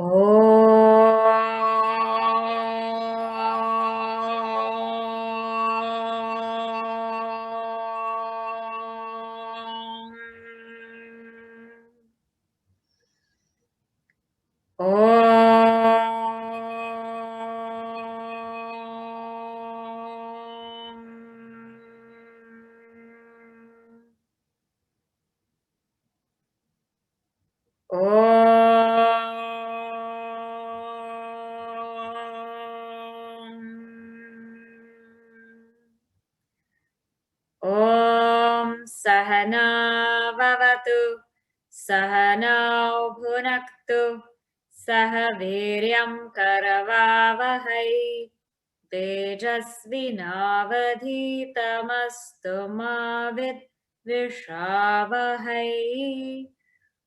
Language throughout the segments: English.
Om Sahana Vavatu Sahanau Bhunaktu Sahaviryam Karavavahai Tejasvinavadhitamastu ma Vishavahai.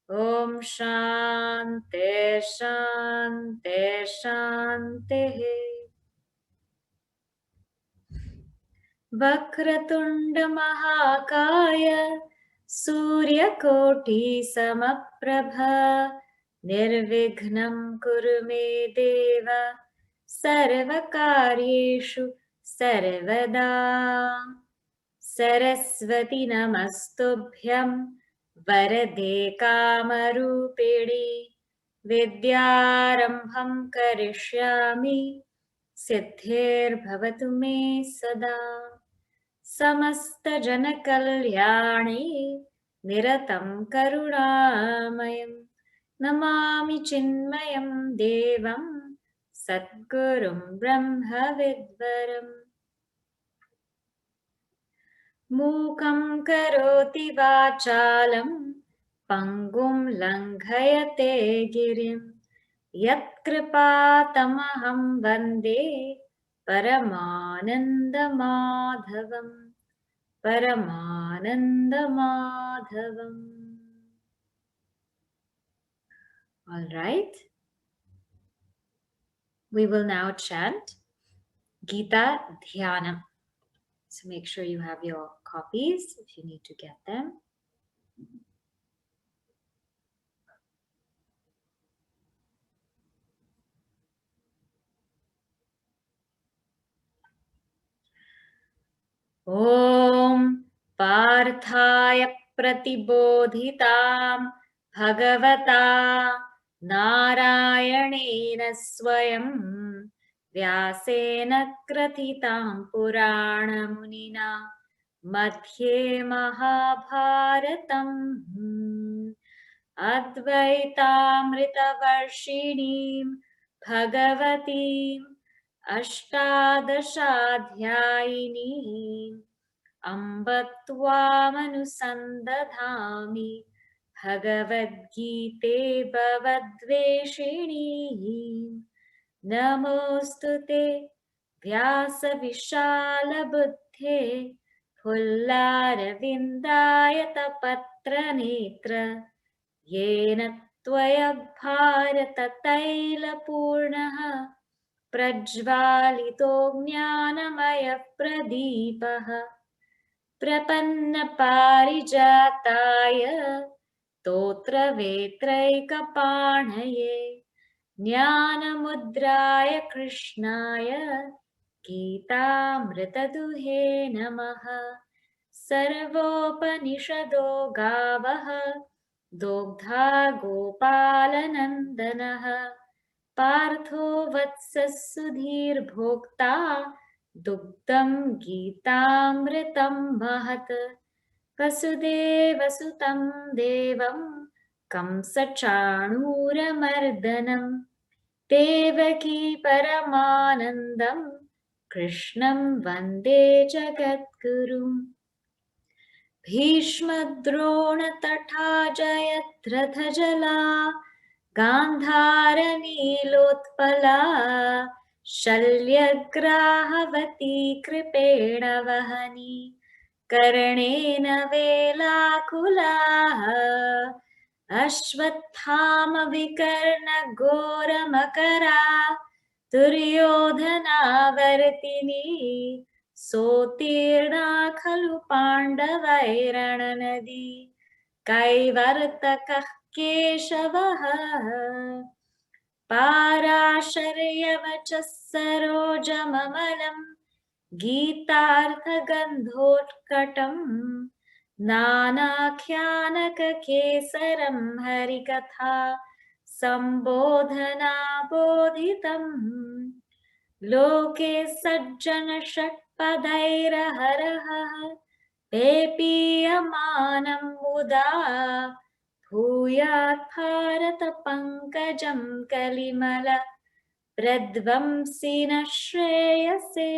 Om Shanti Shanti Shanti. Vakratunda Mahakaya Suryakoti Samaprabha Nirvignam Kurume Deva Sarvakaryeshu Sarvada Saraswati Namastubhyam Varade Kamarupedi Vidyarambham Karishyami Siddhir Bhavatu Me Sada Samasta Janakalyani Niratam Karunamayam Namami Chinmayam Devam Satgurum Brahma Vidvaram Mukam Karoti Vachalam Pangum Langhayate Girim Yatkripatamaham Vande Paramananda Madhavam Paramananda Madhavam. All right, we will now chant Gita Dhyanam. So make sure you have your copies if you need to get them. Om Parthaya Pratibodhitam Bhagavata Narayanena Swayam Vyasena Kratitam Purana Munina Madhye Mahabharatam Advaitamrita Varshinim Bhagavatim Ashtadashadhyayini Ambattvamanusandathami Bhagavad Gite Bhavadveshini Namostute Vyasa Vishala Buddhe Pullaravindayata Patra Netra Yena Tvaya Bharata Taila Purnaha Prajvalito Jnanamaya Pradipaha Prapanna Parijataya Totra Vetraika Panaye Jnanamudraya Krishnaya Gitamritaduhe Namaha Sarvopanishado Gavaha Dogdha Gopalanandanaha Partho Vatsas Sudhir Bhokta Dugdam Gitamritam Mahat Vasudeva Sutam Devam Kamsachanuramardanam Devaki Paramanandam Krishnam Vande Jagadgurum Bhishma Drona Tatha Jayadratha Jala Gandharanilotpala Shalyagrahavati Kripena Vahani Karanena Velakula Ashwathama Vikarna Gora Makara Duryodhana Vartini Sotirna Khalu Pandavairananadi Kaivartakah Keshavaha पाराशर्यवचः सरोजममलं गीतार्थगन्धोत्कटम् नानाख्यानककेसरं हरिकथा सम्बोधनाबोधितम् लोके सज्जनषट्पदैरहरः पेपीयमानं मुदा भूयात् भारतपङ्कजं कलिमल प्रध्वंसिनः श्रेयसे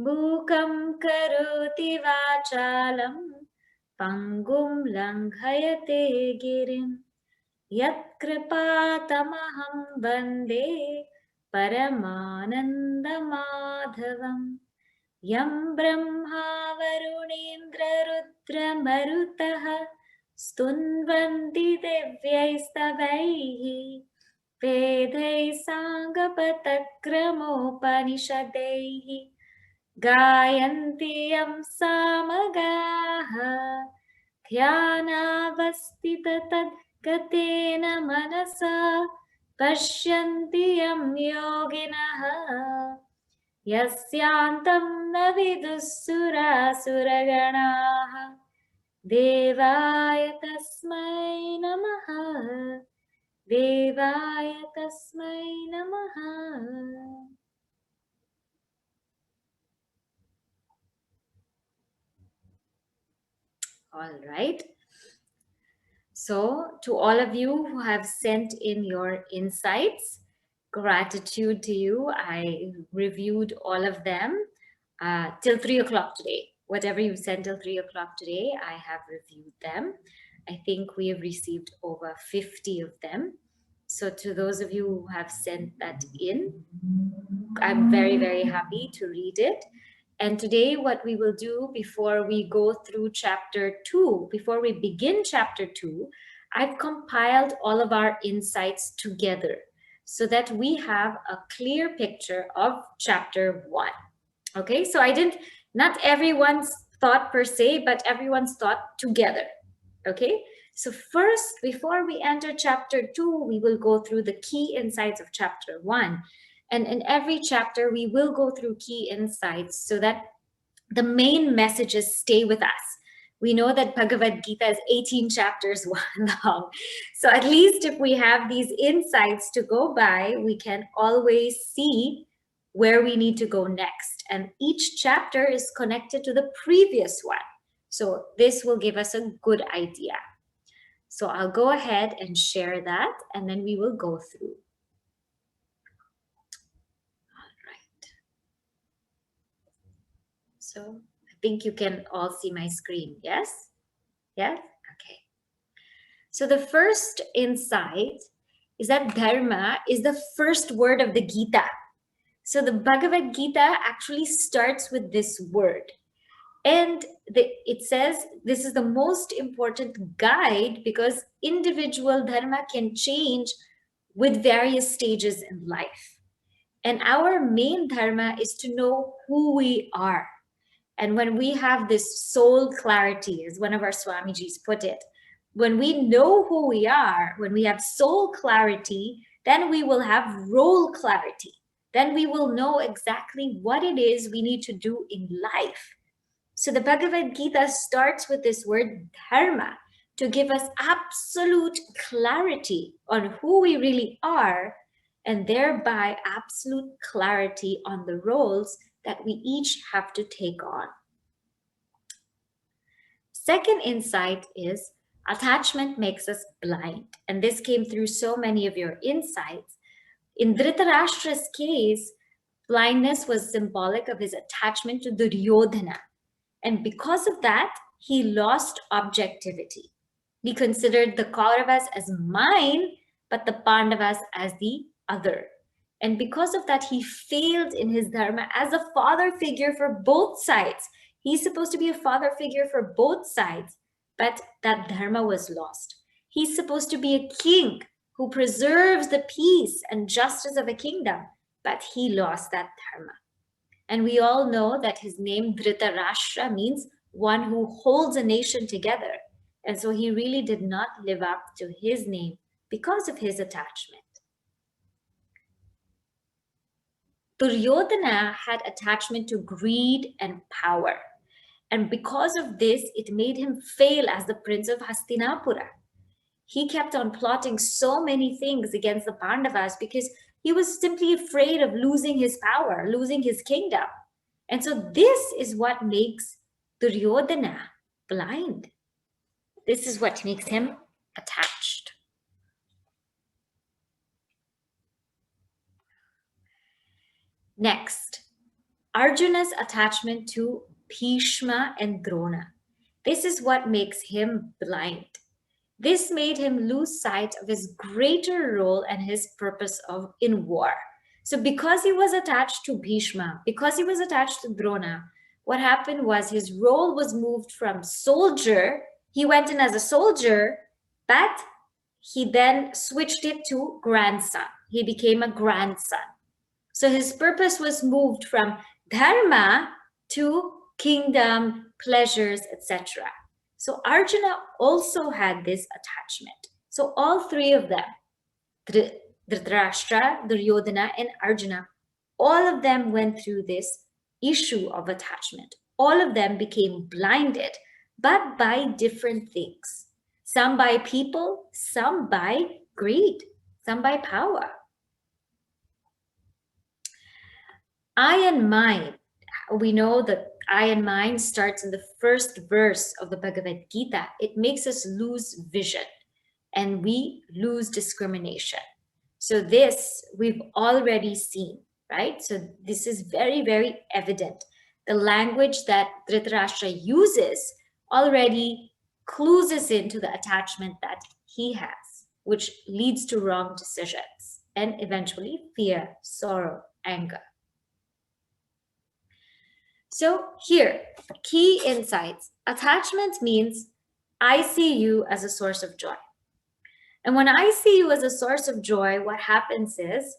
मूकं करोति वाचालं पङ्गुं लङ्घयते गिरिं यत्कृपातमहं वन्दे परमानन्दमाधवम् यं ब्रह्मा वरुणेन्द्ररुद्रमरुतः स्तुन्वन्ति दिव्यैस्तवैः वेदैः साङ्गपतक्रमोपनिषदैः गायन्ति यं सामगाः ध्यानावस्थिततद्गतेन मनसा पश्यन्ति यं योगिनः यस्यान्तं न विदुः सुरासुरगणाः देवाय तस्मै नमः देवाय तस्मै नमः. All right. So to all of you who have sent in your insights, gratitude to you. I reviewed all of them till 3 o'clock today. Whatever you sent till 3 o'clock today, I have reviewed them. I think we have received over 50 of them. So to those of you who have sent that in, I'm very, very happy to read it. And today what we will do before we go through chapter 2, before we begin chapter 2, I've compiled all of our insights together so that we have a clear picture of chapter 1. Okay, so not everyone's thought per se, but everyone's thought together. Okay, so first, before we enter chapter 2, we will go through the key insights of chapter 1. And in every chapter, we will go through key insights so that the main messages stay with us. We know that Bhagavad Gita is 18 chapters long. So at least if we have these insights to go by, we can always see where we need to go next. And each chapter is connected to the previous one. So this will give us a good idea. So I'll go ahead and share that, and then we will go through. So I think you can all see my screen. Yes? Yes? Okay. So the first insight is that Dharma is the first word of the Gita. So the Bhagavad Gita actually starts with this word. And it says this is the most important guide because individual Dharma can change with various stages in life. And our main Dharma is to know who we are. And when we have this soul clarity, as one of our Swamijis put it, when we know who we are, when we have soul clarity, then we will have role clarity. Then we will know exactly what it is we need to do in life. So the Bhagavad Gita starts with this word dharma to give us absolute clarity on who we really are, and thereby absolute clarity on the roles that we each have to take on. Second insight is attachment makes us blind. And this came through so many of your insights. In Dhritarashtra's case, blindness was symbolic of his attachment to Duryodhana. And because of that, he lost objectivity. He considered the Kauravas as mine, but the Pandavas as the other. And because of that, he failed in his dharma as a father figure for both sides. He's supposed to be a father figure for both sides, but that dharma was lost. He's supposed to be a king who preserves the peace and justice of a kingdom, but he lost that dharma. And we all know that his name Dhritarashtra means one who holds a nation together. And so he really did not live up to his name, because of his attachment. Duryodhana had attachment to greed and power. And because of this, it made him fail as the prince of Hastinapura. He kept on plotting so many things against the Pandavas because he was simply afraid of losing his power, losing his kingdom. And so this is what makes Duryodhana blind. This is what makes him attached. Next, Arjuna's attachment to Bhishma and Drona. This is what makes him blind. This made him lose sight of his greater role and his purpose in war. So because he was attached to Bhishma, because he was attached to Drona, what happened was his role was moved from soldier. He went in as a soldier, but he then switched it to grandson. He became a grandson. So his purpose was moved from dharma to kingdom, pleasures, etc. So Arjuna also had this attachment. So all three of them, Dhritarashtra, Duryodhana, and Arjuna, all of them went through this issue of attachment. All of them became blinded, but by different things. Some by people, some by greed, some by power. I and mine, we know that I and mine starts in the first verse of the Bhagavad Gita. It makes us lose vision and we lose discrimination. So this we've already seen, right? So this is very, very evident. The language that Dhritarashtra uses already clues us into the attachment that he has, which leads to wrong decisions and eventually fear, sorrow, anger. So here, key insights. Attachment means I see you as a source of joy. And when I see you as a source of joy, what happens is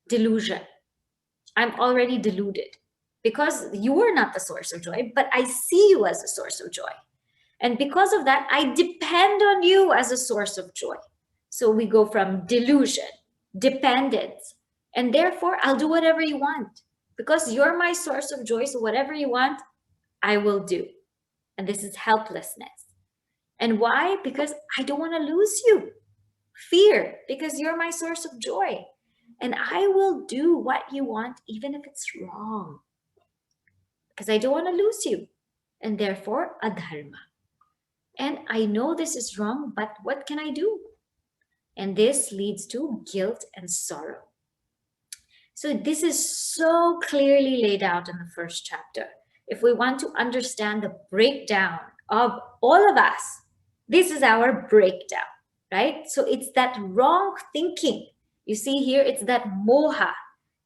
delusion. I'm already deluded because you are not the source of joy, but I see you as a source of joy. And because of that, I depend on you as a source of joy. So we go from delusion, dependence, and therefore I'll do whatever you want. Because you're my source of joy, so whatever you want, I will do. And this is helplessness. And why? Because I don't want to lose you. Fear, because you're my source of joy. And I will do what you want, even if it's wrong. Because I don't want to lose you. And therefore, adharma. And I know this is wrong, but what can I do? And this leads to guilt and sorrow. So this is so clearly laid out in the first chapter. If we want to understand the breakdown of all of us, this is our breakdown, right? So it's that wrong thinking. You see here, it's that moha.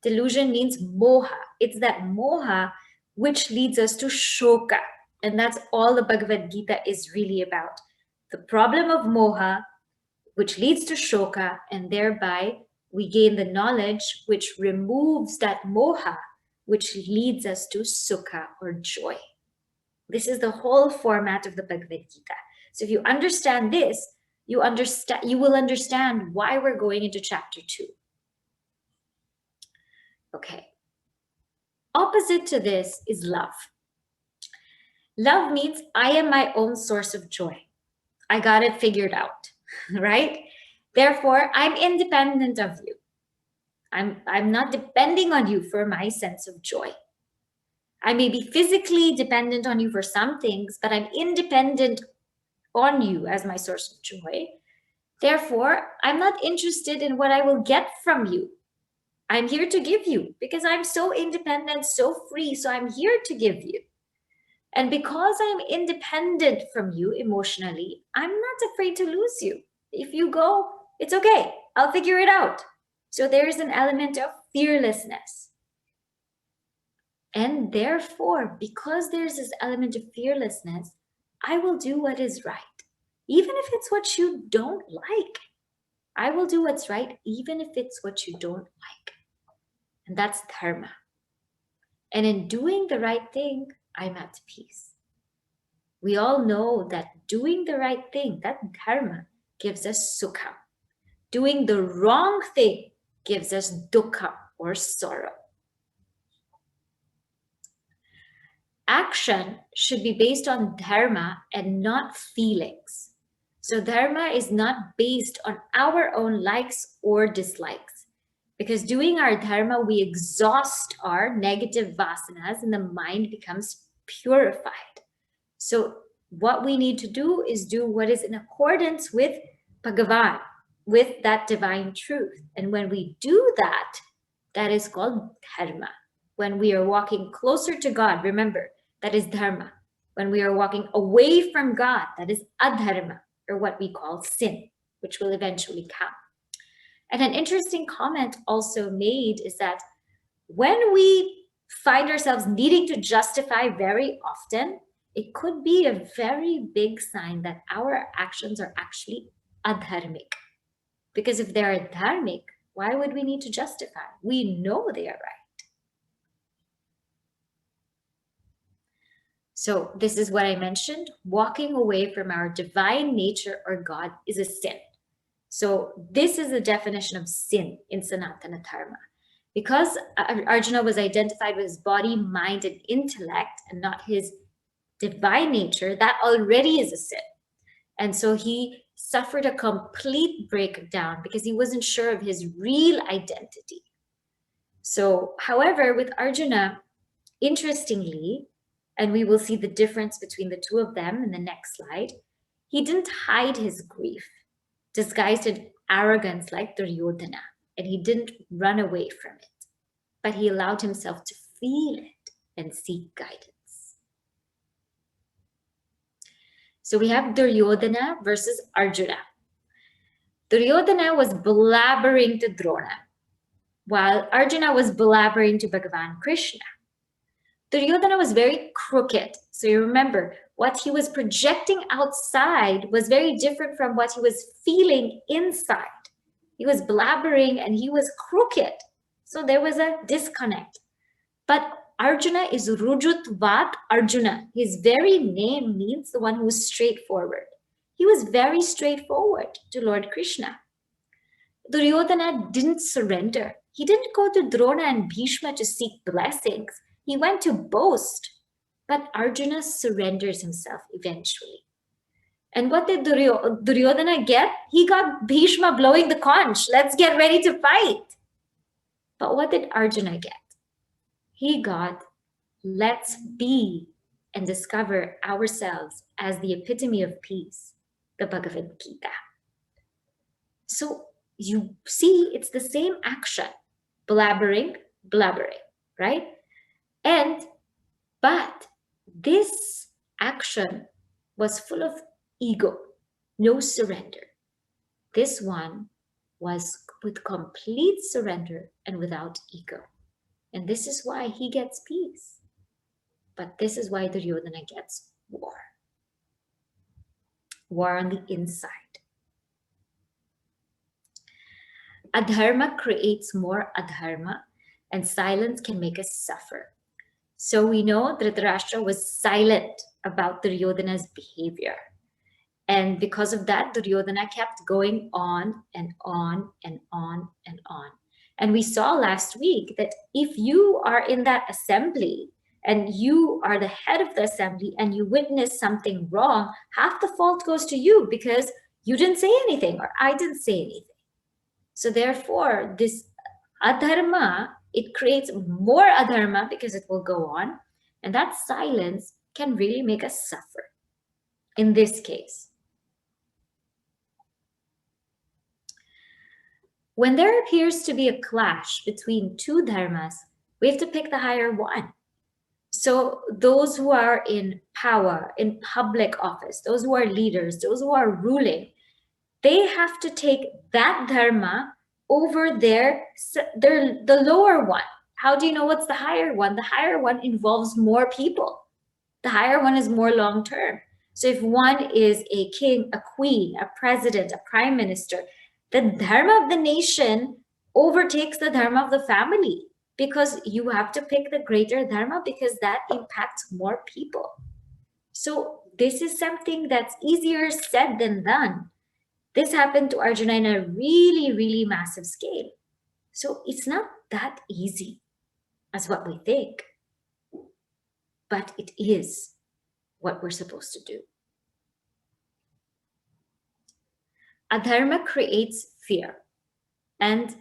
Delusion means moha. It's that moha which leads us to shoka. And that's all the Bhagavad Gita is really about. The problem of moha, which leads to shoka, and thereby we gain the knowledge which removes that moha, which leads us to sukha or joy. This is the whole format of the Bhagavad Gita. So if you understand this, you will understand why we're going into chapter 2. Okay. Opposite to this is love. Love means I am my own source of joy. I got it figured out, right? Therefore, I'm independent of you. I'm not depending on you for my sense of joy. I may be physically dependent on you for some things, but I'm independent on you as my source of joy. Therefore, I'm not interested in what I will get from you. I'm here to give you because I'm so independent, so free. So I'm here to give you. And because I'm independent from you emotionally, I'm not afraid to lose you. If you go, it's okay. I'll figure it out. So there is an element of fearlessness. And therefore, because there's this element of fearlessness, I will do what is right. Even if it's what you don't like. I will do what's right, even if it's what you don't like. And that's dharma. And in doing the right thing, I'm at peace. We all know that doing the right thing, that dharma, gives us sukha. Doing the wrong thing gives us dukkha or sorrow. Action should be based on dharma and not feelings. So dharma is not based on our own likes or dislikes. Because doing our dharma, we exhaust our negative vasanas and the mind becomes purified. So what we need to do is do what is in accordance with Bhagavad, with that divine truth. And when we do that, that is called dharma. When we are walking closer to God, remember, that is dharma. When we are walking away from God, that is adharma, or what we call sin, which will eventually come. And an interesting comment also made is that when we find ourselves needing to justify very often, it could be a very big sign that our actions are actually adharmic. Because if they're dharmic, why would we need to justify? We know they are right. So this is what I mentioned. Walking away from our divine nature or God is a sin. So this is the definition of sin in Sanatana Dharma. Because Arjuna was identified with his body, mind, and intellect, and not his divine nature, that already is a sin. And so he suffered a complete breakdown because he wasn't sure of his real identity. So, however, with Arjuna, interestingly, and we will see the difference between the two of them in the next slide, he didn't hide his grief, disguised in arrogance like Duryodhana, and he didn't run away from it, but he allowed himself to feel it and seek guidance. So we have Duryodhana versus Arjuna. Duryodhana was blabbering to Drona, while Arjuna was blabbering to Bhagavan Krishna. Duryodhana was very crooked. So you remember, what he was projecting outside was very different from what he was feeling inside. He was blabbering and he was crooked. So there was a disconnect. But Arjuna is Rujutvat Arjuna. His very name means the one who is straightforward. He was very straightforward to Lord Krishna. Duryodhana didn't surrender. He didn't go to Drona and Bhishma to seek blessings. He went to boast. But Arjuna surrenders himself eventually. And what did Duryodhana get? He got Bhishma blowing the conch. Let's get ready to fight. But what did Arjuna get? He got, let's be and discover ourselves as the epitome of peace, the Bhagavad Gita. So you see, it's the same action, blabbering, right? But this action was full of ego, no surrender. This one was with complete surrender and without ego. And this is why he gets peace. But this is why Duryodhana gets war. War on the inside. Adharma creates more adharma, and silence can make us suffer. So we know Dhritarashtra was silent about Duryodhana's behavior. And because of that, Duryodhana kept going on and on and on and on. And we saw last week that if you are in that assembly and you are the head of the assembly and you witness something wrong, half the fault goes to you because you didn't say anything or I didn't say anything. So therefore, this adharma, it creates more adharma because it will go on. And that silence can really make us suffer in this case. When there appears to be a clash between two dharmas, we have to pick the higher one. So those who are in power, in public office, those who are leaders, those who are ruling, they have to take that dharma over the lower one. How do you know what's the higher one? The higher one involves more people. The higher one is more long-term. So if one is a king, a queen, a president, a prime minister, the dharma of the nation overtakes the dharma of the family because you have to pick the greater dharma because that impacts more people. So this is something that's easier said than done. This happened to Arjuna in a really, really massive scale. So it's not that easy as what we think, but it is what we're supposed to do. Adharma creates fear. And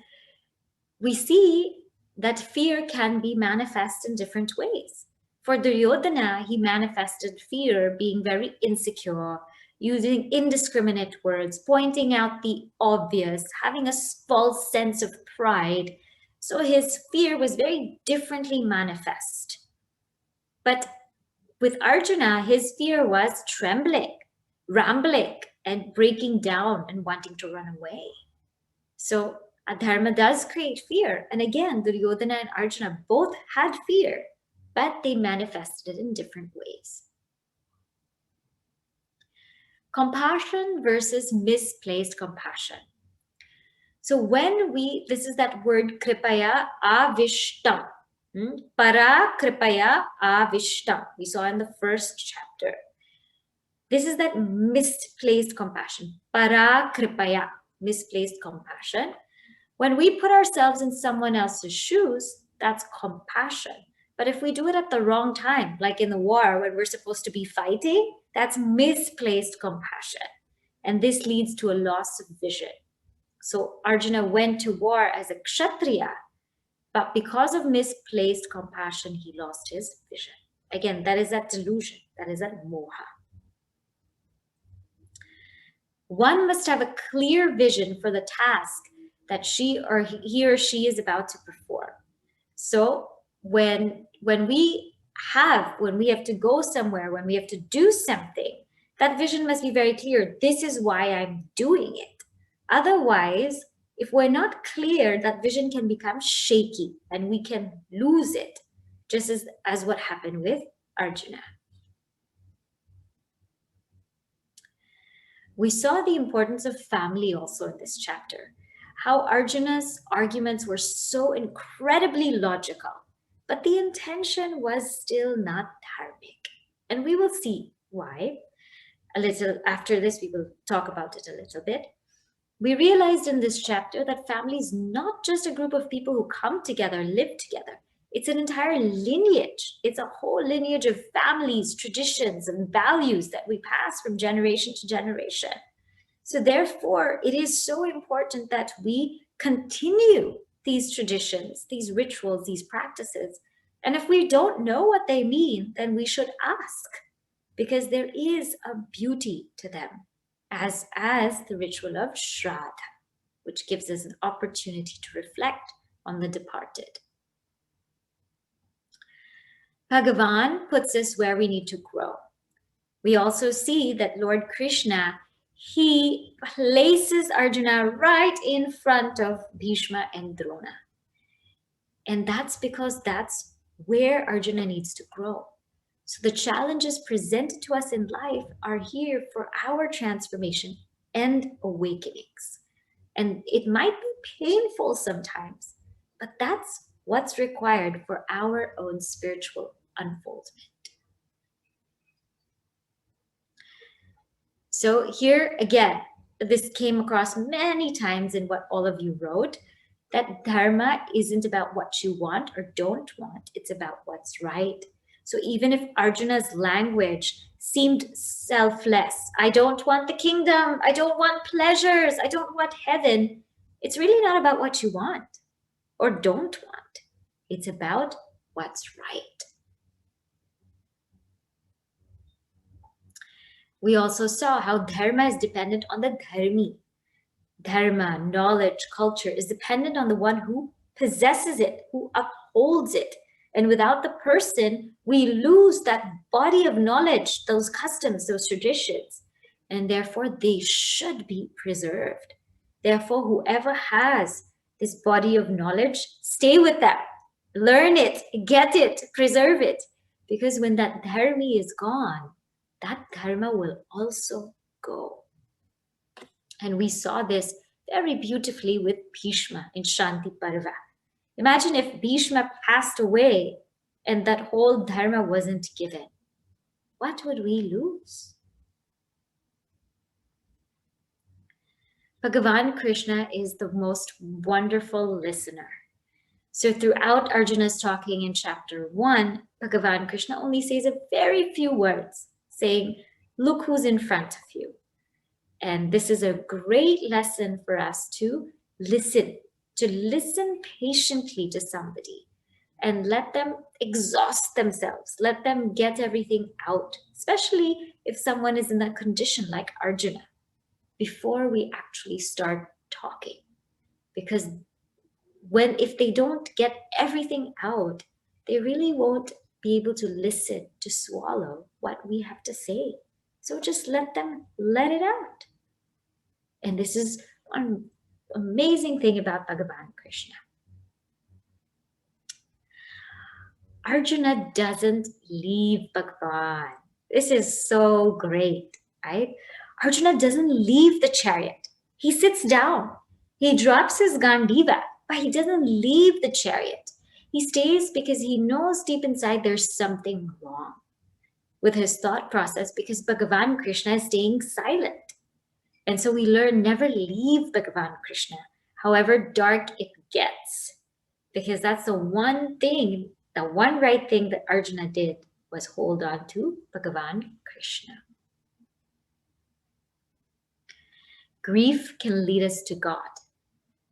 we see that fear can be manifest in different ways. For Duryodhana, he manifested fear being very insecure, using indiscriminate words, pointing out the obvious, having a false sense of pride. So his fear was very differently manifest. But with Arjuna, his fear was trembling, rambling, and breaking down and wanting to run away. So Dharma does create fear. And again, Duryodhana and Arjuna both had fear, but they manifested it in different ways. Compassion versus misplaced compassion. So when this is that word kripaya avishtam. Para kripaya avishtam. We saw in the first chapter. This is that misplaced compassion. Para kripaya, misplaced compassion. When we put ourselves in someone else's shoes, that's compassion. But if we do it at the wrong time, like in the war when we're supposed to be fighting, that's misplaced compassion. And this leads to a loss of vision. So Arjuna went to war as a kshatriya, but because of misplaced compassion, he lost his vision. Again, that is that delusion, that is that moha. One must have a clear vision for the task that he or she is about to perform. So when we have to go somewhere, when we have to do something, that vision must be very clear. This is why I'm doing it. Otherwise, if we're not clear, that vision can become shaky and we can lose it, just as what happened with Arjuna. We saw the importance of family also in this chapter, how Arjuna's arguments were so incredibly logical, but the intention was still not dharmic. And we will see why. A little after this, we will talk about it a little bit. We realized in this chapter that family is not just a group of people who come together, live together. It's an entire lineage. It's a whole lineage of families, traditions, and values that we pass from generation to generation. So therefore, it is so important that we continue these traditions, these rituals, these practices. And if we don't know what they mean, then we should ask, because there is a beauty to them, as the ritual of Shraddha, which gives us an opportunity to reflect on the departed. Bhagavan puts us where we need to grow. We also see that Lord Krishna, he places Arjuna right in front of Bhishma and Drona. And that's because that's where Arjuna needs to grow. So the challenges presented to us in life are here for our transformation and awakenings. And it might be painful sometimes, but that's what's required for our own spiritual unfoldment. So here again, this came across many times in what all of you wrote, that dharma isn't about what you want or don't want, it's about what's right. So even if Arjuna's language seemed selfless, I don't want the kingdom, I don't want pleasures, I don't want heaven, it's really not about what you want or don't want. It's about what's right. We also saw how dharma is dependent on the dharmi. Dharma, knowledge, culture is dependent on the one who possesses it, who upholds it. And without the person, we lose that body of knowledge, those customs, those traditions. And therefore, they should be preserved. Therefore, whoever has this body of knowledge, stay with that. Learn it, get it, preserve it. Because when that dharmi is gone, that dharma will also go. And we saw this very beautifully with Bhishma in Shanti Parva. Imagine if Bhishma passed away and that whole dharma wasn't given. What would we lose? Bhagavan Krishna is the most wonderful listener. So throughout Arjuna's talking in chapter 1, Bhagavan Krishna only says a very few words, saying, look who's in front of you. And this is a great lesson for us to listen patiently to somebody and let them exhaust themselves, let them get everything out, especially if someone is in that condition like Arjuna, before we actually start talking. Because if they don't get everything out, they really won't be able to listen, to swallow what we have to say. So just let them let it out. And this is one amazing thing about Bhagavan Krishna. Arjuna doesn't leave Bhagavan. This is so great, right? Arjuna doesn't leave the chariot. He sits down. He drops his Gandiva, but he doesn't leave the chariot. He stays because he knows deep inside there's something wrong with his thought process, because Bhagavan Krishna is staying silent. And so we learn never leave Bhagavan Krishna, however dark it gets, because that's the one thing, the one right thing that Arjuna did was hold on to Bhagavan Krishna. Grief can lead us to God.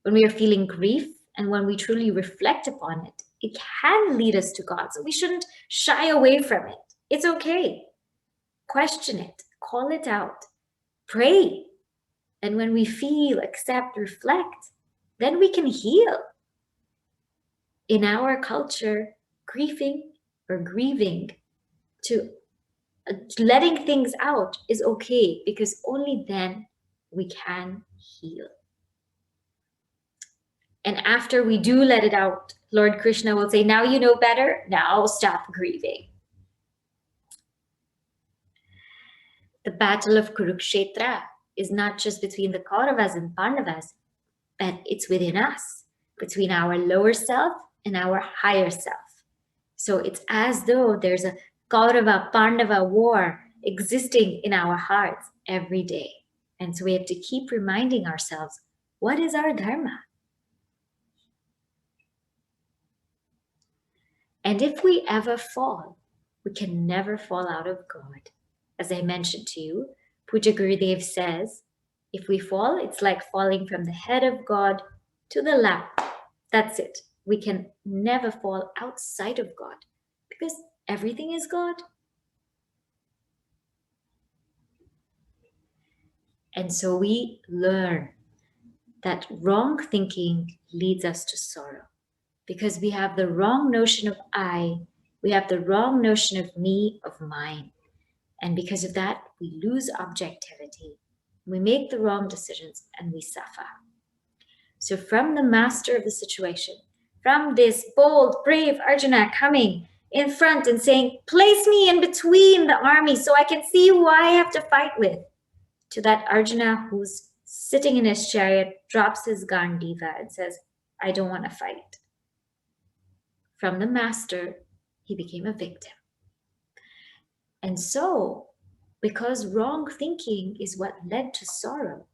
When we are feeling grief and when we truly reflect upon it, it can lead us to God. So we shouldn't shy away from it. It's okay. Question it, call it out, pray. And when we feel, accept, reflect, then we can heal. In our culture, grieving or grieving, to letting things out is okay, because only then we can heal. And after we do let it out, Lord Krishna will say, now you know better, now stop grieving. The battle of Kurukshetra is not just between the Kauravas and Pandavas, but it's within us, between our lower self and our higher self. So it's as though there's a Kaurava Pandava war existing in our hearts every day. And so we have to keep reminding ourselves, what is our Dharma? And if we ever fall, we can never fall out of God. As I mentioned to you, Puja Gurudev says, if we fall, it's like falling from the head of God to the lap. That's it. We can never fall outside of God, because everything is God. And so we learn that wrong thinking leads us to sorrow, because we have the wrong notion of I, we have the wrong notion of me, of mine. And because of that, we lose objectivity. We make the wrong decisions and we suffer. So from the master of the situation, from this bold, brave Arjuna coming in front and saying, place me in between the army so I can see who I have to fight with, to that Arjuna who's sitting in his chariot, drops his Gandiva and says, I don't want to fight. From the master, he became a victim. And so, because wrong thinking is what led to sorrow,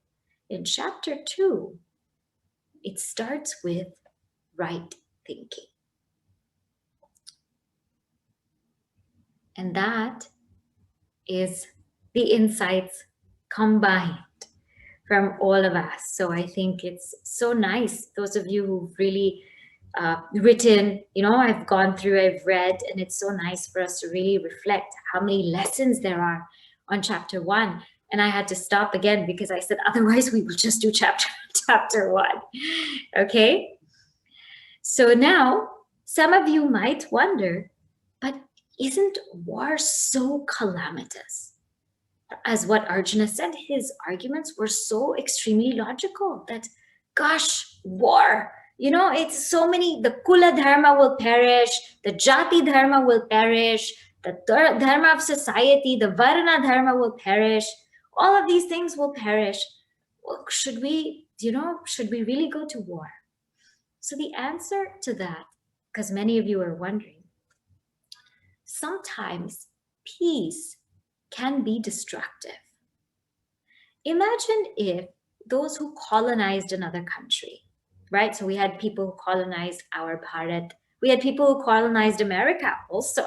in chapter 2, it starts with right thinking. And that is the insights combined from all of us. So I think it's so nice, those of you who've really written, I've gone through, I've read, and it's so nice for us to really reflect how many lessons there are on chapter 1. And I had to stop again because I said, otherwise we will just do chapter 1. Okay? So now some of you might wonder, but isn't war so calamitous? As what Arjuna said, his arguments were so extremely logical that, gosh, war, it's so many, the Kula Dharma will perish, the Jati Dharma will perish, the Dharma of society, the Varna Dharma will perish, all of these things will perish. Well, should we really go to war? So the answer to that, because many of you are wondering, sometimes peace can be destructive. Imagine if those who colonized another country, right? So we had people who colonized our Bharat. We had people who colonized America also,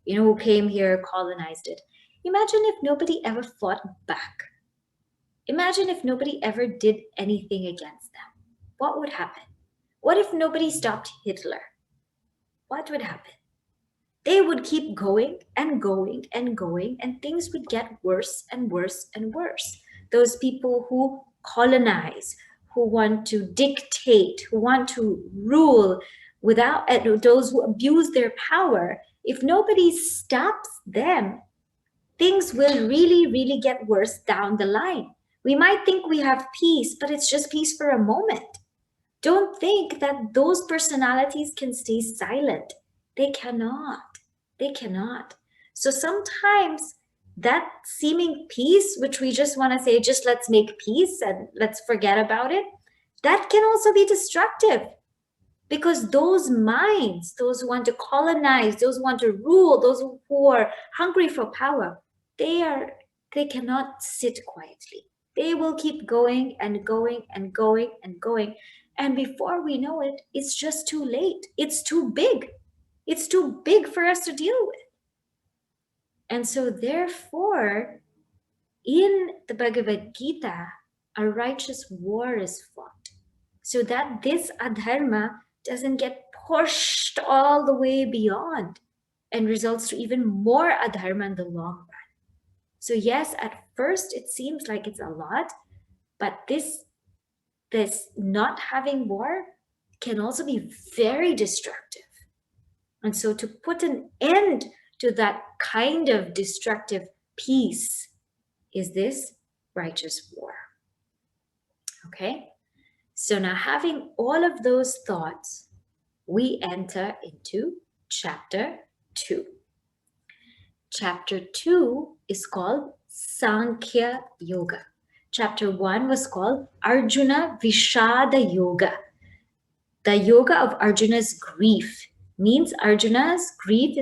who came here, colonized it. Imagine if nobody ever fought back. Imagine if nobody ever did anything against them. What would happen? What if nobody stopped Hitler? What would happen? They would keep going and going and going, and things would get worse and worse and worse. Those people who colonize, who want to dictate, who want to rule without, those who abuse their power, if nobody stops them, things will really, really get worse down the line. We might think we have peace, but it's just peace for a moment. Don't think that those personalities can stay silent. They cannot. They cannot. So sometimes that seeming peace, which we just want to say, just let's make peace and let's forget about it, that can also be destructive. Because those minds, those who want to colonize, those who want to rule, those who are hungry for power, they cannot sit quietly. They will keep going and going and going and going. And before we know it, it's just too late. It's too big. It's too big for us to deal with. And so therefore, in the Bhagavad Gita, a righteous war is fought so that this adharma doesn't get pushed all the way beyond and results to even more adharma in the long run. So yes, at first it seems like it's a lot, but this not having war can also be very destructive. And so to put an end to that kind of destructive peace is this righteous war. Okay? So now having all of those thoughts, we enter into chapter 2. Chapter 2 is called Sankhya Yoga. Chapter 1 was called Arjuna Vishada Yoga. The yoga of Arjuna's grief means Arjuna's grief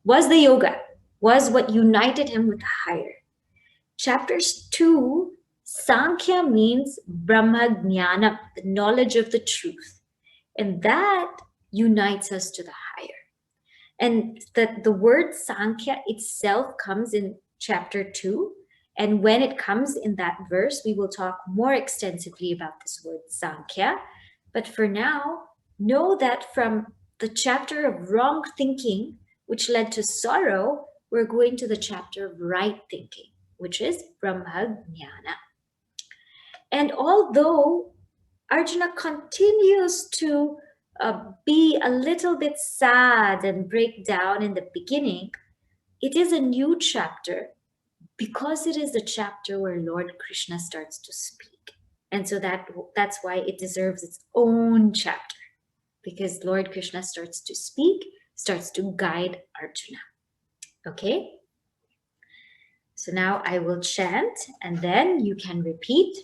was the yoga, was what united him with the higher. Chapters 2, Sankhya means Brahma Jnana, the knowledge of the truth. And that unites us to the higher. And the word Sankhya itself comes in chapter 2. And when it comes in that verse, we will talk more extensively about this word Sankhya. But for now, know that from the chapter of wrong thinking, which led to sorrow, we're going to the chapter of right thinking, which is Brahma Jnana. And although Arjuna continues to be a little bit sad and break down in the beginning, it is a new chapter because it is the chapter where Lord Krishna starts to speak. And so that's why it deserves its own chapter, because Lord Krishna starts to speak, starts to guide Arjuna. Okay? So now I will chant and then you can repeat.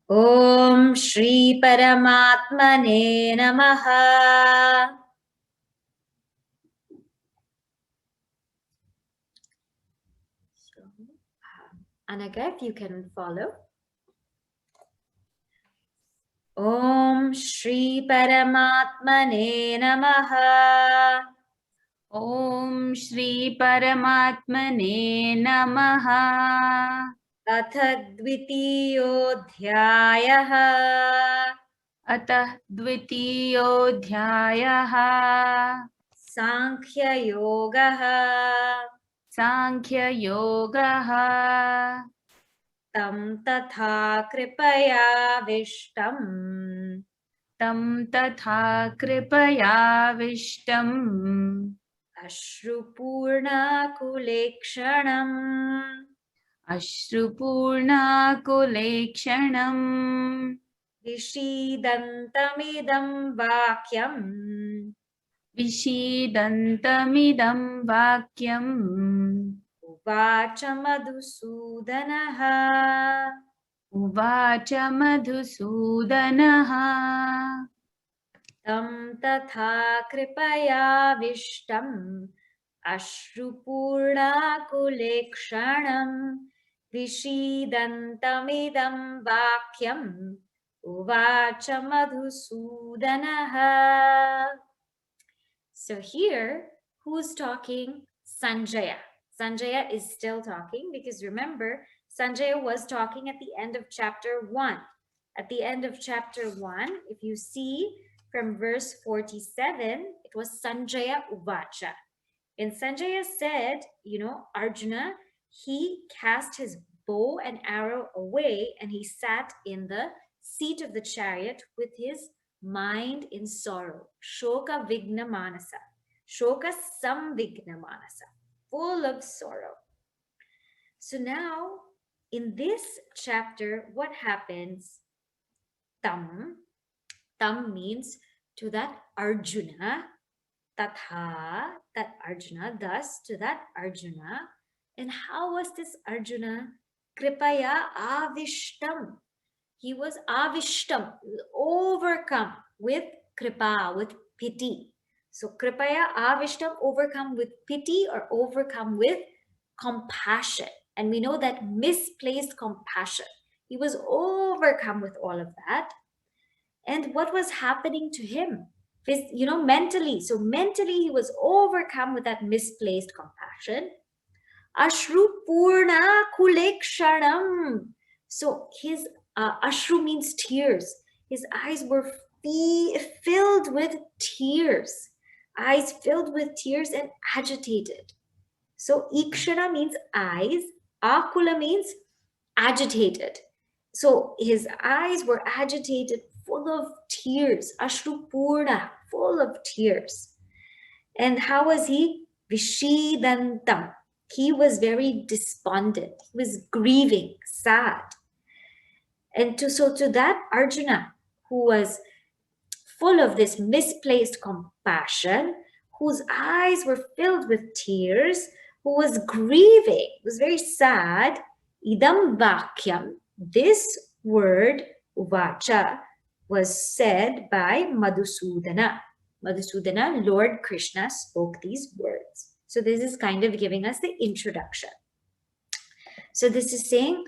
Om Shri Paramatmane Namaha. So, Anaga, if you can follow. Om Shri Paramatmane Namaha. Om Shri Paramatmane Namaha. Atha Dvitiyodhyayah. Atah Dvitiyodhyayah. Sankhya Yogah. Sankhya Yogah. Tam tatha kripaya vishtam. Tam tatha kripaya vishtam. Ashrupurna kulekshanam. Ashrupurna kulekshanam. Vishidantamidam vakyam. Vishidantamidam vakyam. Uvacha Madhusudanaha. Uvacha Madhusudanaha. Tam tatha kripaya vishtam. Ashrupurna kulekshanam. Vishidantamidam vakyam uvacha Madhusudanaha. So here, who's talking? Sanjaya. Sanjaya is still talking because remember, Sanjaya was talking at the end of chapter 1. At the end of chapter 1, if you see from verse 47, it was Sanjaya Uvacha. And Sanjaya said, Arjuna, he cast his bow and arrow away and he sat in the seat of the chariot with his mind in sorrow. Shoka Vigna Manasa. Shoka Samvigna Manasa. Full of sorrow. So now, in this chapter, what happens? Tam means to that Arjuna. Tatha, that Arjuna, thus to that Arjuna. And how was this Arjuna? Kripaya avishtam. He was avishtam, overcome with kripa, with pity. So kripaya avishtam, overcome with pity or overcome with compassion. And we know that misplaced compassion. He was overcome with all of that. And what was happening to him? Mentally. So mentally, he was overcome with that misplaced compassion. Ashru purna kulekshanam. So his ashru means tears. His eyes were filled with tears. Eyes filled with tears and agitated. So ikshana means eyes. Akula means agitated. So his eyes were agitated, full of tears. Ashru purna, full of tears. And how was he? Vishidantam. He was very despondent. He was grieving, sad. And to that Arjuna, who was full of this misplaced compassion, whose eyes were filled with tears, who was grieving, was very sad, idam vakyam, this word, uvacha, was said by Madhusudana. Madhusudana, Lord Krishna, spoke these words. So this is kind of giving us the introduction. So this is saying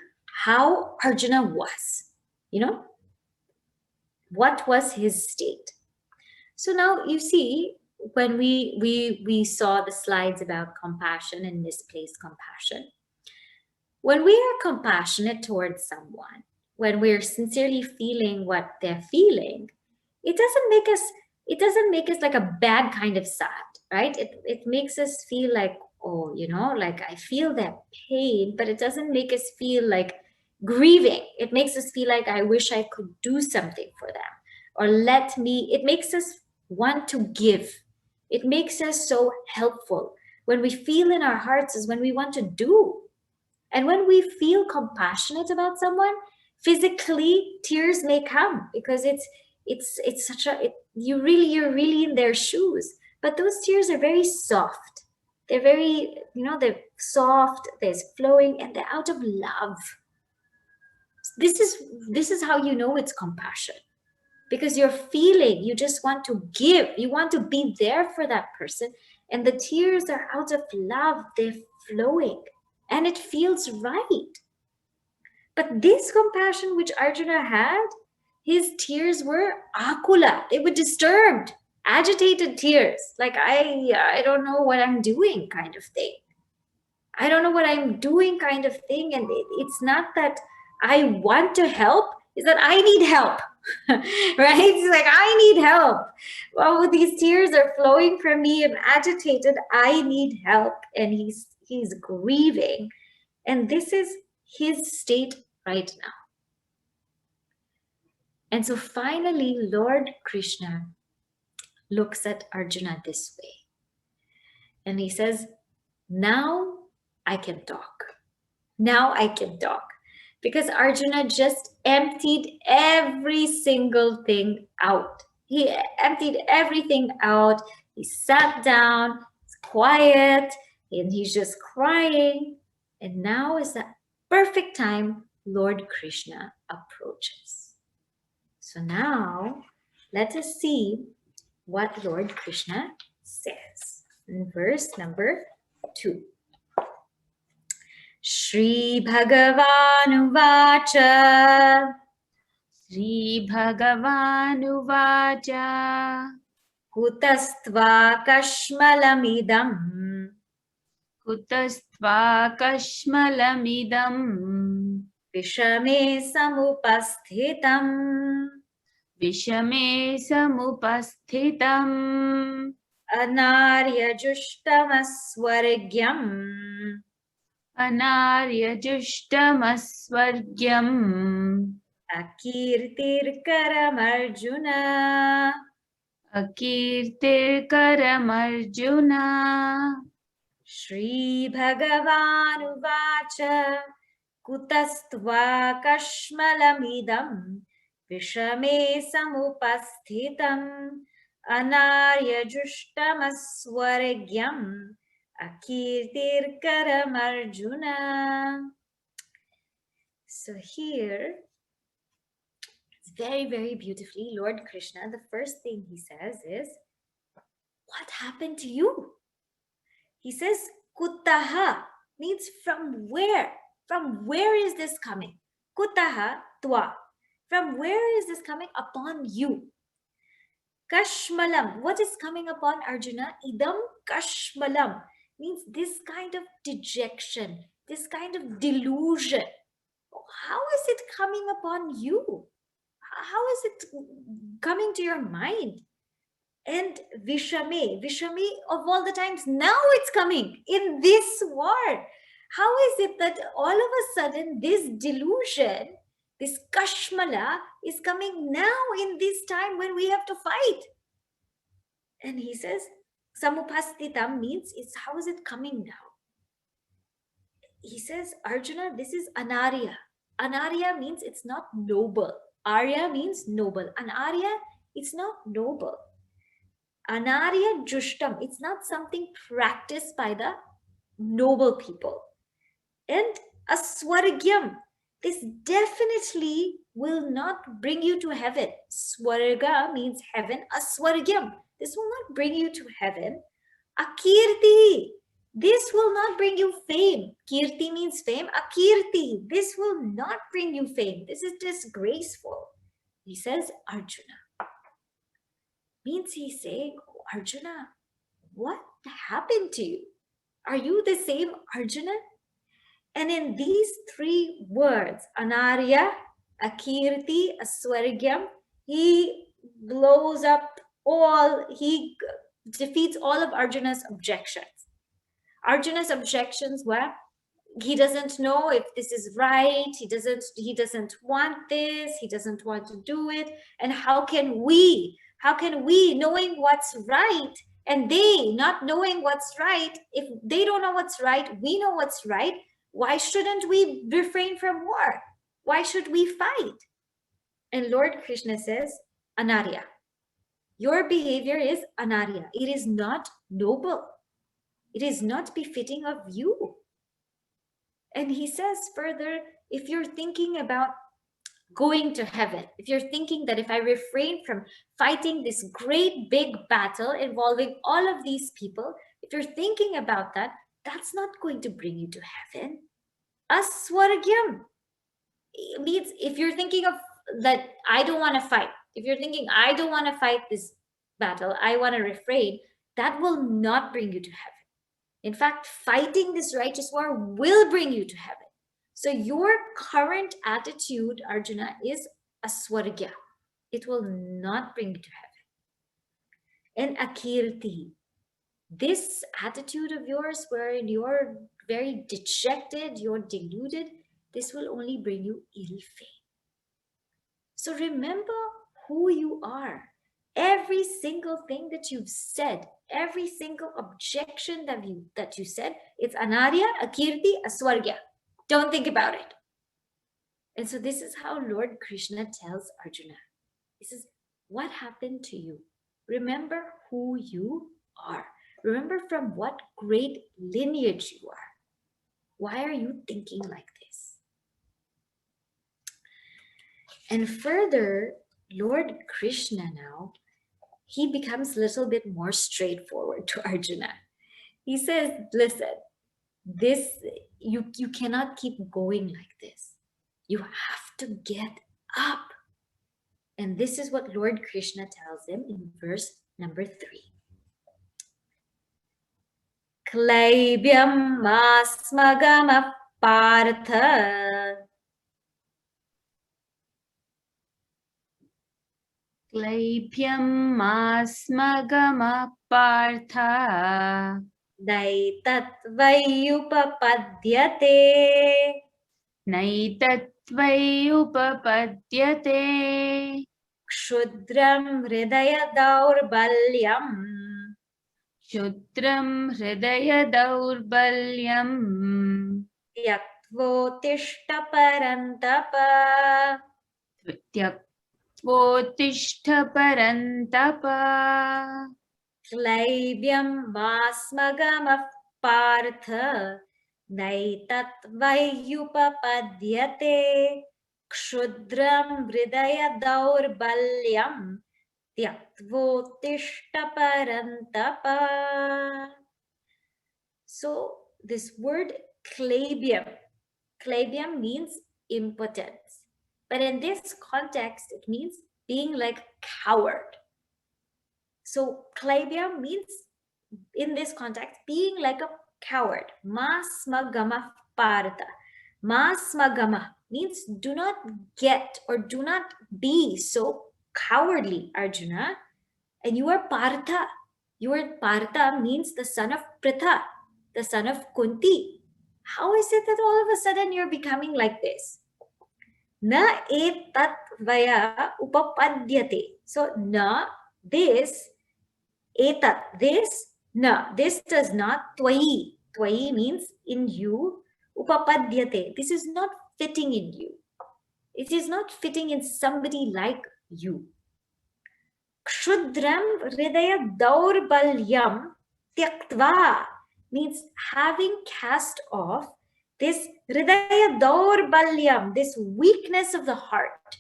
how Arjuna was, what was his state. So now you see, when we saw the slides about compassion and misplaced compassion, when we are compassionate towards someone, when we're sincerely feeling what they're feeling, it doesn't make us like a bad kind of sad, right? It makes us feel like, oh, like I feel that pain, but it doesn't make us feel like grieving. It makes us feel like I wish I could do something for them, or it makes us want to give. It makes us so helpful. When we feel in our hearts is when we want to do. And when we feel compassionate about someone, physically tears may come because it's such a you're really in their shoes. But those tears are very soft. They're very, they're soft, there's flowing, and they're out of love. This is how you know it's compassion. Because you're feeling, you just want to give, you want to be there for that person, and the tears are out of love, they're flowing, and it feels right. But this compassion which Arjuna had, his tears were akula, they were disturbed, agitated tears, like I don't know what I'm doing kind of thing. I don't know what I'm doing kind of thing, and it's not that I want to help, it's that I need help. Right? It's like, I need help. Well, these tears are flowing from me. I'm agitated. I need help. And he's grieving. And this is his state right now. And so finally, Lord Krishna looks at Arjuna this way. And he says, now I can talk. Now I can talk. Because Arjuna just emptied every single thing out. He emptied everything out. He sat down, he's quiet, and he's just crying. And now is the perfect time Lord Krishna approaches. So now let us see what Lord Krishna says in verse number 2. Shri Bhagavanuvacha श्रीभगवानुवाच Kutastva Kashmalamidam कुतस्त्वाकश्मलमिदम् Vishame Samupasthitam विषमे समुपस्थितम् Anarya Jushtamaswargyam अनार्यजुष्टमस्वर्ग्यम् Akirtirkaramarjuna अकीर्तिर्करमर्जुन Shri Bhagavanuvacha Kutastva Kashmalamidam Vishame Samupasthitam Anarya Jushtamaswargyam Akirtirkaramarjuna. So here, it's very, very beautifully, Lord Krishna, the first thing he says is, what happened to you? He says, Kutaha means from where? From where is this coming? Kutaha twa. From where is this coming upon you? Kashmalam. What is coming upon Arjuna? Idam kashmalam means this kind of dejection, this kind of delusion. How is it coming upon you? How is it coming to your mind? And Vishame of all the times, now it's coming in this war. How is it that all of a sudden this delusion, this kashmala is coming now in this time when we have to fight? And he says, Samupastitam means it's how is it coming now? He says, Arjuna, this is anarya. Anarya means it's not noble. Arya means noble. Anarya, it's not noble. Anarya Jushtam, it's not something practiced by the noble people. And Aswargyam, this definitely will not bring you to heaven. Swarga means heaven. Aswargyam, this will not bring you to heaven. Akirti, this will not bring you fame. Kirti means fame. Akirti, this will not bring you fame. This is disgraceful. He says, Arjuna. Means he's saying, oh, Arjuna, what happened to you? Are you the same Arjuna? And in these three words, Anarya, Akirti, Aswargyam, he blows up he defeats all of Arjuna's objections. Arjuna's objections were, he doesn't know if this is right, he doesn't want this, he doesn't want to do it, and how can we, knowing what's right, and they not knowing what's right, if they don't know what's right, we know what's right, why shouldn't we refrain from war? Why should we fight? And Lord Krishna says, Anarya, your behavior is Anarya. It is not noble. It is not befitting of you. And he says further, if you're thinking about going to heaven, if you're thinking that if I refrain from fighting this great big battle involving all of these people, if you're thinking about that, that's not going to bring you to heaven. Aswargyam means if you're thinking of that, I don't want to fight. If you're thinking, I don't want to fight this battle, I want to refrain, that will not bring you to heaven. In fact, fighting this righteous war will bring you to heaven. So your current attitude, Arjuna, is aswargya. It will not bring you to heaven. And akirti, this attitude of yours wherein you're very dejected, you're deluded, this will only bring you ill fame. So remember who you are. Every single thing that you've said, every single objection that you said, it's anarya, akirti, aswargya. Don't think about it. And so this is how Lord Krishna tells Arjuna. He says, what happened to you? Remember who you are. Remember from what great lineage you are. Why are you thinking like this? And further, Lord Krishna now, he becomes a little bit more straightforward to Arjuna. He says, listen, this you cannot keep going like this. You have to get up. And this is what Lord Krishna tells him in verse number 3. Klaibyam masmagama partha. Klaibhyam masmagama partha. Naitatvayupapadyate. Naitattvai upapadyate. Kshudram hridaya daurbalyam. Shudram hridaya daurbalyam. Tyaktvotishtha parantapa. Tyaktvotishtha parantapa. Klaibyam vasmagamah partha. Naitatvayupapadyate. Kshudram hridaya daurbalyam. Tyaktvotishtha parantapa. So this word klaibyam means impotence. But in this context, it means being like coward. So klaibyam means, in this context, being like a coward. Masmagama partha. Masmagama means do not get or do not be so cowardly, Arjuna. And you are Partha. Your Partha means the son of Pritha, the son of Kunti. How is it that all of a sudden you're becoming like this? Na etat vaya upapadyate. So na, this, etat, this, na, this does not, twayi. Twayi means in you, upapadyate. This is not fitting in you. It is not fitting in somebody like you. Kshudram hridaya daurbalyam tyaktva means having cast off this hridaya daurbalyam, this weakness of the heart,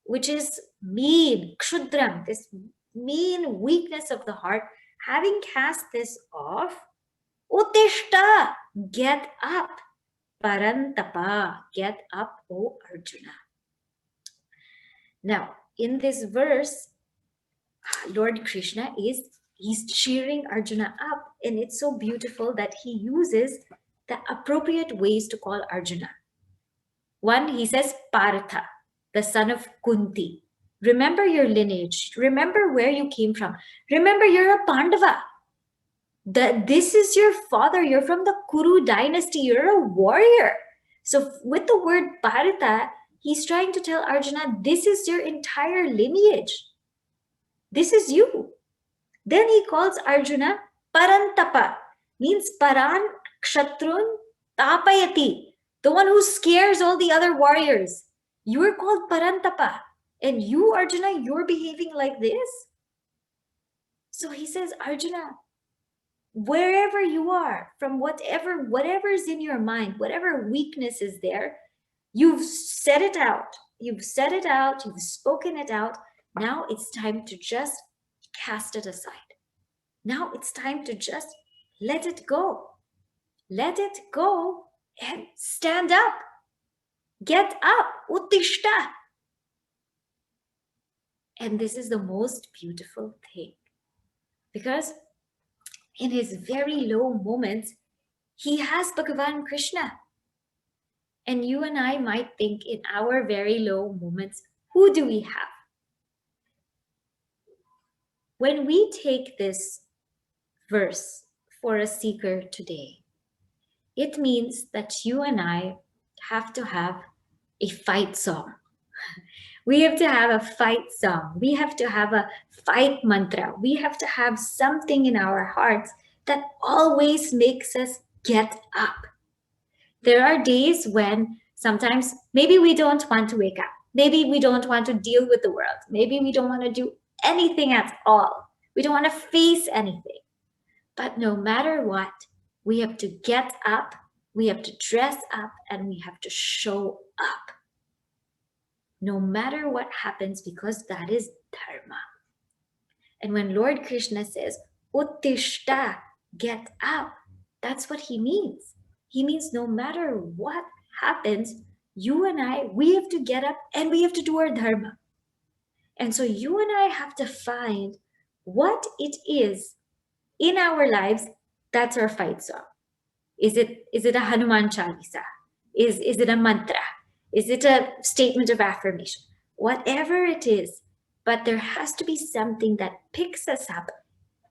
which is mean, kshudram, this mean weakness of the heart, having cast this off, utishta, get up, parantapa, get up, O Arjuna. Now, in this verse, Lord Krishna he's cheering Arjuna up, and it's so beautiful that he uses the appropriate ways to call Arjuna. One, he says Partha, the son of Kunti. Remember your lineage. Remember where you came from. Remember you're a Pandava. This is your father. You're from the Kuru dynasty. You're a warrior. So with the word Partha, he's trying to tell Arjuna, this is your entire lineage. This is you. Then he calls Arjuna Parantapa, means Paran Kshatrun Tapayati, the one who scares all the other warriors. You are called Parantapa. And you, Arjuna, you're behaving like this? So he says, Arjuna, wherever you are, from whatever is in your mind, whatever weakness is there, you've said it out. You've said it out. You've spoken it out. Now it's time to just cast it aside. Now it's time to just let it go. Let it go and stand up. Get up. Uttishta. And this is the most beautiful thing. Because in his very low moments, he has Bhagavan Krishna. And you and I might think in our very low moments, who do we have? When we take this verse for a seeker today, it means that you and I have to have a fight song. We have to have a fight song. We have to have a fight mantra. We have to have something in our hearts that always makes us get up. There are days when sometimes maybe we don't want to wake up. Maybe we don't want to deal with the world. Maybe we don't want to do anything at all. We don't want to face anything. But no matter what, we have to get up, we have to dress up, and we have to show up. No matter what happens, because that is Dharma. And when Lord Krishna says, Uttishta, get up, that's what he means. He means no matter what happens, you and I, we have to get up and we have to do our dharma. And so you and I have to find what it is in our lives that's our fight song. Is it a Hanuman Chalisa? Is it a mantra? Is it a statement of affirmation? Whatever it is, but there has to be something that picks us up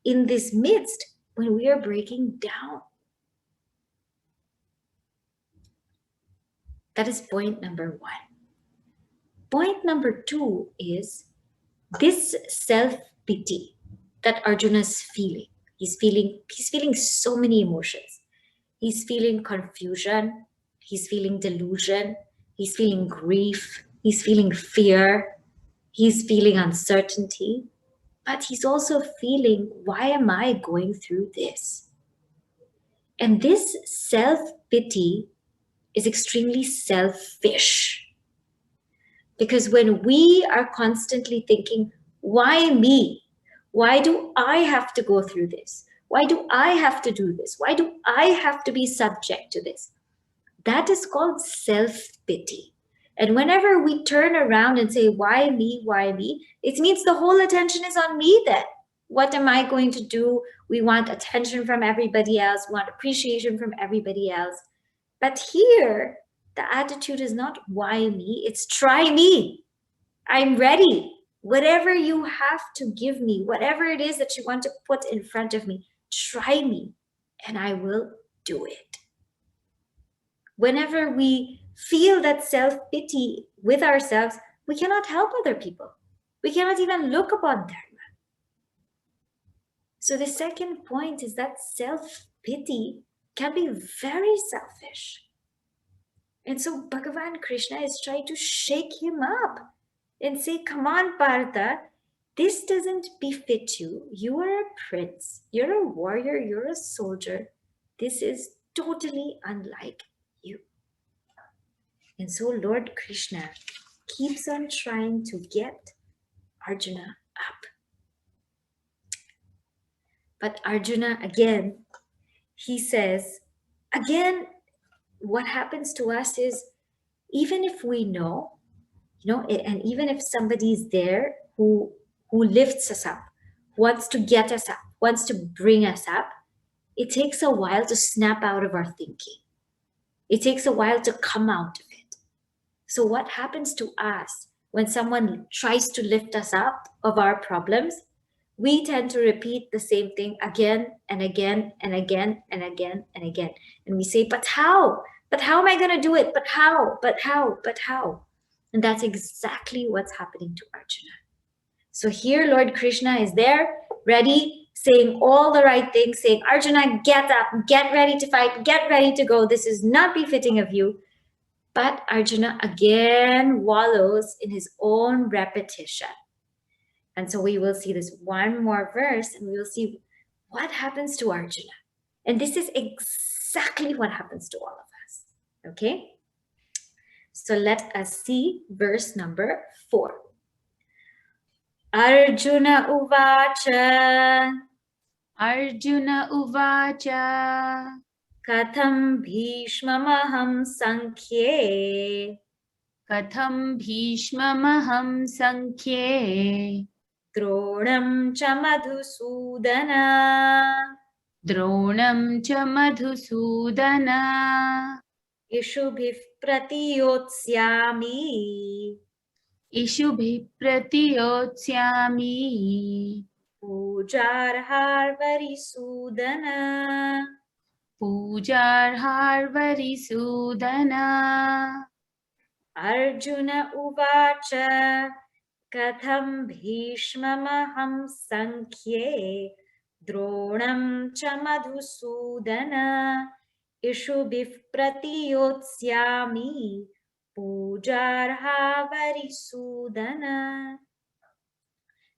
in this midst when we are breaking down. That is point number 1. Point number 2 is this self-pity that Arjuna is feeling. He's feeling so many emotions. He's feeling confusion. He's feeling delusion. He's feeling grief. He's feeling fear. He's feeling uncertainty. But he's also feeling, why am I going through this? And this self-pity is extremely selfish. Because when we are constantly thinking, why me? Why do I have to go through this? Why do I have to do this? Why do I have to be subject to this? That is called self-pity. And whenever we turn around and say, why me? Why me? It means the whole attention is on me then. What am I going to do? We want attention from everybody else. We want appreciation from everybody else. But here, the attitude is not why me, it's try me. I'm ready. Whatever you have to give me, whatever it is that you want to put in front of me, try me and I will do it. Whenever we feel that self-pity with ourselves, we cannot help other people. We cannot even look upon Dharma. So the second point is that self-pity can be very selfish. And so Bhagavan Krishna is trying to shake him up and say, come on, Partha, this doesn't befit you. You are a prince, you're a warrior, you're a soldier. This is totally unlike you. And so Lord Krishna keeps on trying to get Arjuna up. But Arjuna, again, he says, again, what happens to us is, even if we know, and even if somebody's there who lifts us up, wants to get us up, wants to bring us up, it takes a while to snap out of our thinking. It takes a while to come out of it. So what happens to us when someone tries to lift us up of our problems? We tend to repeat the same thing again and again and again and again and again. And we say, but how? But how am I going to do it? But how? But how? But how? And that's exactly what's happening to Arjuna. So here Lord Krishna is there, ready, saying all the right things, saying, Arjuna, get up, get ready to fight, get ready to go. This is not befitting of you. But Arjuna again wallows in his own repetition. And so we will see this one more verse and we will see what happens to Arjuna. And this is exactly what happens to all of us. Okay? So let us see verse number 4. Arjuna uvacha. Arjuna uvacha. Katham bhishmamaham sankhye. Katham bhishmamaham sankhye. Dronam cha madhusudana. Dronam cha madhusudana. Ishubhih pratiyotsyami. Ishubhi pratiyotsyami. Pujarhar varisudana. Pujarhar varisudana. Arjuna uvacha. Katham bhishmamaham sankhye. Dronam cha madhusudana. Ishubhih pratiyotsyami. Pujarha varisudana.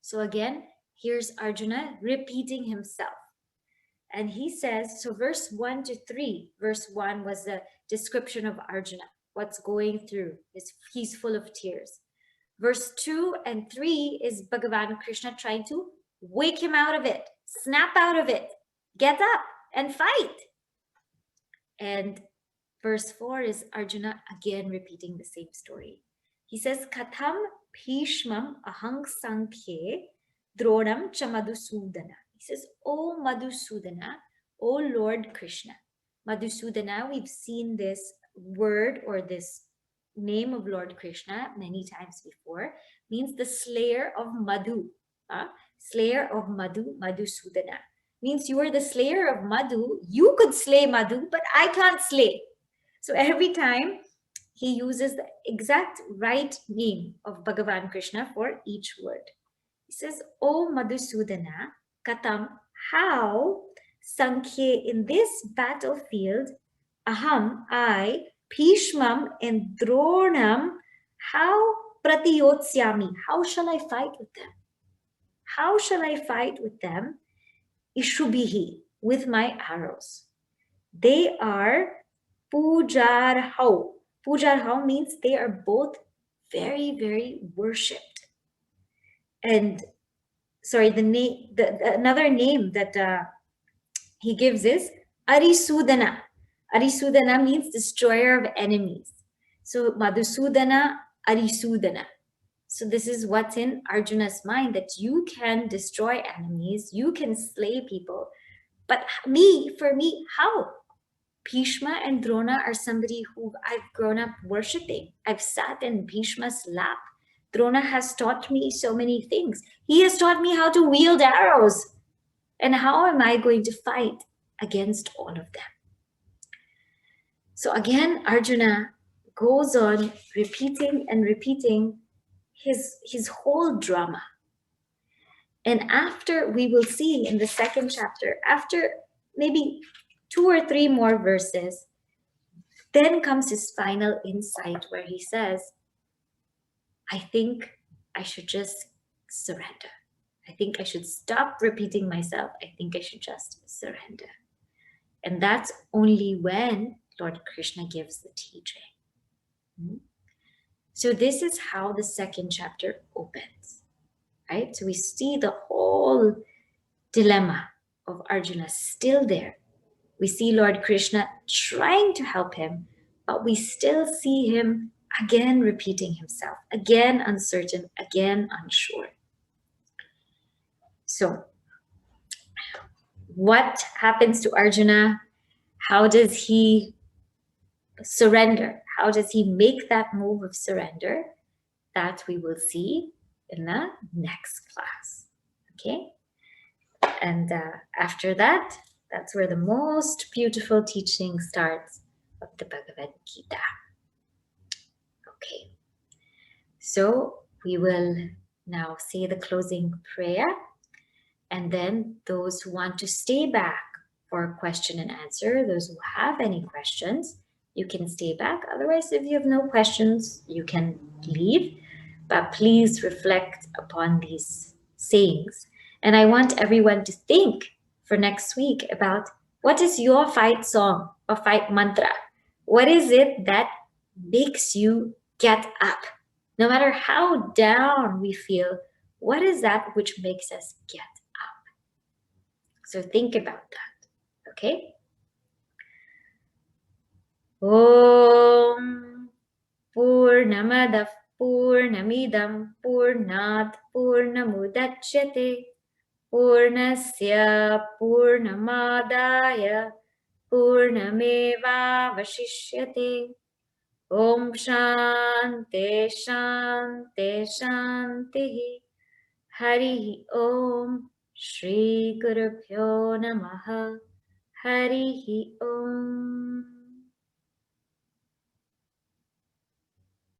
So again, here's Arjuna repeating himself. And he says, so verse 1 to 3, verse 1 was the description of Arjuna, what's going through. He's full of tears. Verse 2 and 3 is Bhagavan Krishna trying to wake him out of it, snap out of it, get up and fight. And verse 4 is Arjuna again repeating the same story. He says, Katham Bhishmam Ahang Sankhye Dronam cha Madhusudana. He says, O Madhusudana, O Lord Krishna. Madhusudana, we've seen this word or this name of Lord Krishna many times before, means the slayer of Madhu. Slayer of Madhu, Madhusudana. Means you are the slayer of Madhu. You could slay Madhu, but I can't slay. So every time he uses the exact right name of Bhagavan Krishna for each word. He says, O Madhusudana, Katam, how, Sankhye, in this battlefield, Aham, I, Bhishmam, and Dronam, how Pratiyotsyami, how shall I fight with them? How shall I fight with them? Ishubhihi, with my arrows. They are Pujarhau. Pujarhau means they are both very, very worshipped. And sorry, another name that he gives is Arisudana. Arisudana means destroyer of enemies. So Madhusudana, Arisudana. So this is what's in Arjuna's mind, that you can destroy enemies, you can slay people, but for me, how? Bhishma and Drona are somebody who I've grown up worshipping. I've sat in Bhishma's lap. Drona has taught me so many things. He has taught me how to wield arrows. And how am I going to fight against all of them? So again, Arjuna goes on repeating and repeating his whole drama. And after, we will see in the second chapter, after maybe 2 or 3 more verses, then comes his final insight where he says, I think I should just surrender. I think I should stop repeating myself. I think I should just surrender. And that's only when Lord Krishna gives the teaching. So this is how the second chapter opens, right? So we see the whole dilemma of Arjuna still there. We see Lord Krishna trying to help him, but we still see him again repeating himself, again uncertain, again unsure. So what happens to Arjuna? How does he surrender? How does he make that move of surrender? That we will see in the next class. Okay? And after that, that's where the most beautiful teaching starts of the Bhagavad Gita. Okay. So we will now say the closing prayer. And then those who want to stay back for question and answer, those who have any questions, you can stay back. Otherwise, if you have no questions, you can leave. But please reflect upon these sayings. And I want everyone to think for next week about what is your fight song or fight mantra? What is it that makes you get up? No matter how down we feel, what is that which makes us get up? So think about that, okay? Om Purnamadav Purnamidam Purnat Purnamudachyate Purnasya Purnamadaya Purnameva Vashishyate. Om Shanti Shanti Shanti. Hari Om Shri Guru Pyo Namaha. Hari Om.